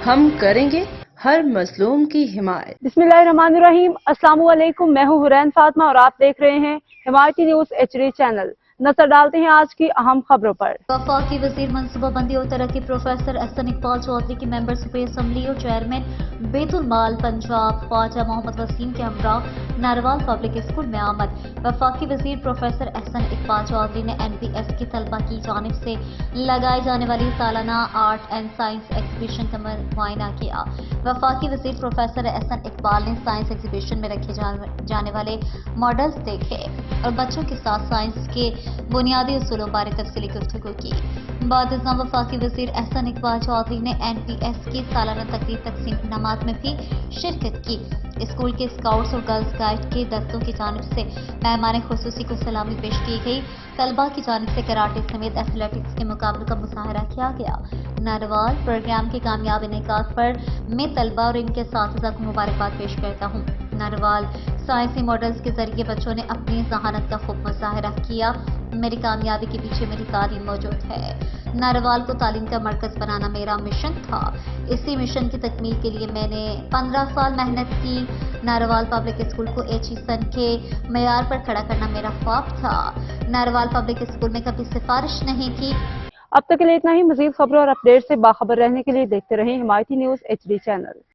ہم کریں گے ہر مظلوم کی حمایت۔ بسم اللہ الرحمن الرحیم۔ السلام علیکم، میں ہوں حرین فاطمہ اور آپ دیکھ رہے ہیں حمایتی نیوز HD چینل۔ نظر ڈالتے ہیں آج کی اہم خبروں پر۔ وفاقی وزیر منصوبہ بندی اور ترقی پروفیسر احسن اقبال چودھری کی ممبر صوبائی اسمبلی اور چیئرمین بیت المال پنجاب خواجہ محمد وسیم کے ہمراہ ناروال پبلک اسکول میں آمد۔ وفاقی وزیر پروفیسر احسن اقبال چودھری نے NPS کی طلبہ کی جانب سے لگائی جانے والی سالانہ آرٹ اینڈ سائنس ایگزیبیشن کا معائنہ کیا۔ وفاقی وزیر پروفیسر احسن اقبال نے سائنس ایگزیبیشن میں رکھے جانے والے ماڈلز دیکھے اور بچوں کے ساتھ سائنس کے بنیادی اصولوں بارے تفصیلی گفتگو کی۔ بعد ازاں وفاقی وزیر احسن اقبال چودھری نے NPS کی سالانہ تقریب تقسیم انعامات میں بھی شرکت کی۔ اسکول کے اسکاؤٹس اور گرلز گائیڈ کے دستوں کی جانب سے مہمان خصوصی کو سلامی پیش کی گئی۔ طلبہ کی جانب سے کراٹے سمیت ایتھلیٹکس کے مقابلوں کا مظاہرہ کیا گیا۔ ناروال پروگرام کے کامیاب انعقاد پر میں طلبہ اور ان کے اساتذہ کو مبارکباد پیش کرتا ہوں۔ ناروال سائنسی ماڈلز کے ذریعے بچوں نے اپنی ذہانت کا خوب مظاہرہ کیا۔ میری کامیابی کے پیچھے میری تعلیم موجود ہے۔ ناروال کو تعلیم کا مرکز بنانا میرا مشن تھا۔ اسی مشن کی تکمیل کے لیے میں نے 15 سال محنت کی۔ ناروال پبلک اسکول کو HESN کے معیار پر کھڑا کرنا میرا خواب تھا۔ ناروال پبلک اسکول میں کبھی سفارش نہیں کی۔ اب تک کے لیے اتنا ہی۔ مزید خبروں اور اپڈیٹ سے باخبر رہنے کے لیے دیکھتے رہیں حمایتی نیوز HD چینل۔